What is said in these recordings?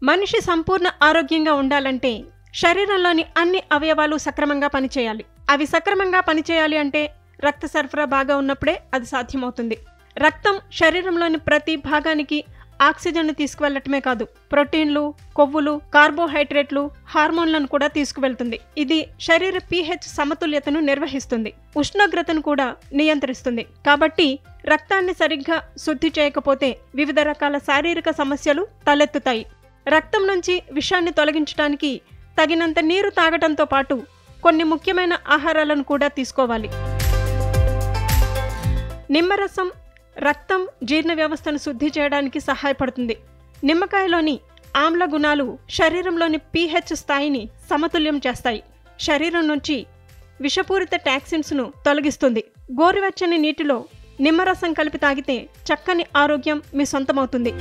మనిషి సంపూర్ణ ఆరోగ్యంగా ఉండాలంటే శరీరంలోని అన్ని అవయవాలు సక్రమంగా పనిచేయాలి. అవి సక్రమంగా పనిచేయాలి అంటే రక్త సరఫరా బాగా ఉన్నప్పుడే అది సాధ్యమవుతుంది. రక్తం శరీరంలోని ప్రతి భాగానికి ఆక్సిజన్ను తీసుకువెళ్లటమే కాదు, ప్రోటీన్లు, కొవ్వులు, కార్బోహైడ్రేట్లు, హార్మోన్లను కూడా తీసుకువెళ్తుంది. ఇది శరీర pH సమతుల్యతను నిర్వహిస్తుంది, ఉష్ణోగ్రతను కూడా నియంత్రిస్తుంది. కాబట్టి రక్తాన్ని సరిగ్గా శుద్ధి చేయకపోతే వివిధ రకాల శారీరక సమస్యలు తలెత్తుతాయి. రక్తం నుంచి విషాన్ని తొలగించడానికి తగినంత నీరు తాగటంతో పాటు కొన్ని ముఖ్యమైన ఆహారాలను కూడా తీసుకోవాలి. నిమ్మరసం రక్తం జీర్ణ వ్యవస్థను శుద్ధి చేయడానికి సహాయపడుతుంది. నిమ్మకాయలోని ఆమ్ల గుణాలు శరీరంలోని pH స్థాయిని సమతుల్యం చేస్తాయి. శరీరం నుంచి విషపూరిత టాక్సిన్స్ను తొలగిస్తుంది. గోరువెచ్చని నీటిలో నిమ్మరసం కలిపి తాగితే చక్కని ఆరోగ్యం మీ సొంతమవుతుంది.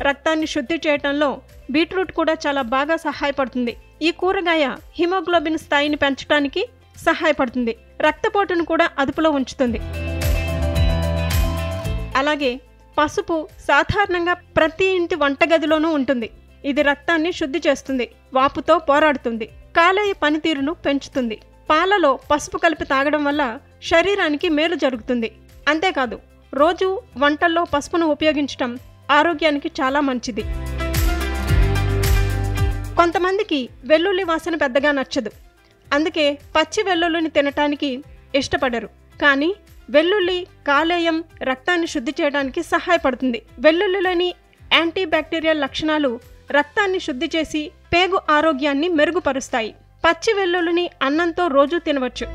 రక్తాన్ని శుద్ధి చేయటంలో బీట్రూట్ కూడా చాలా బాగా సహాయపడుతుంది. ఈ కూరగాయ హిమోగ్లోబిన్ స్థాయిని పెంచడానికి సహాయపడుతుంది. రక్తపోటును కూడా అదుపులో ఉంచుతుంది. అలాగే పసుపు సాధారణంగా ప్రతి ఇంటి వంటగదిలోనూ ఉంటుంది. ఇది రక్తాన్ని శుద్ధి చేస్తుంది, వాపుతో పోరాడుతుంది, కాలేయ పనితీరును పెంచుతుంది. పాలలో పసుపు కలిపి తాగడం వల్ల శరీరానికి మేలు జరుగుతుంది. అంతేకాదు, రోజు వంటల్లో పసుపును ఉపయోగించటం ఆరోగ్యానికి చాలా మంచిది. కొంతమందికి వెల్లుల్లి వాసన పెద్దగా నచ్చదు, అందుకే పచ్చి వెల్లుల్లిని తినటానికి ఇష్టపడరు. కానీ వెల్లుల్లి కాలేయం రక్తాన్ని శుద్ధి చేయడానికి సహాయపడుతుంది. వెల్లుల్లిలోని యాంటీబ్యాక్టీరియల్ లక్షణాలు రక్తాన్ని శుద్ధి చేసి పేగు ఆరోగ్యాన్ని మెరుగుపరుస్తాయి. పచ్చి వెల్లుల్లిని అన్నంతో రోజూ తినవచ్చు.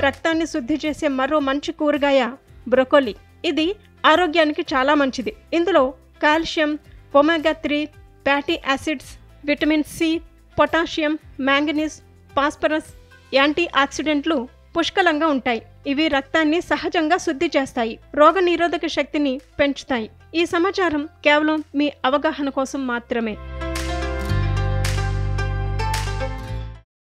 రక్తాన్ని శుద్ధి చేసే మరో మంచి కూరగాయ బ్రొకోలీ. ఇది ఆరోగ్యానికి చాలా మంచిది. ఇందులో calcium, omega 3 fatty acids, vitamin C, potassium, manganese, phosphorus, యాంటీ ఆక్సిడెంట్లు పుష్కలంగా ఉంటాయి. ఇవి రక్తాన్ని సహజంగా శుద్ధి చేస్తాయి, రోగనిరోధక శక్తిని పెంచుతాయి. ఈ సమాచారం కేవలం మీ అవగాహన కోసం మాత్రమే.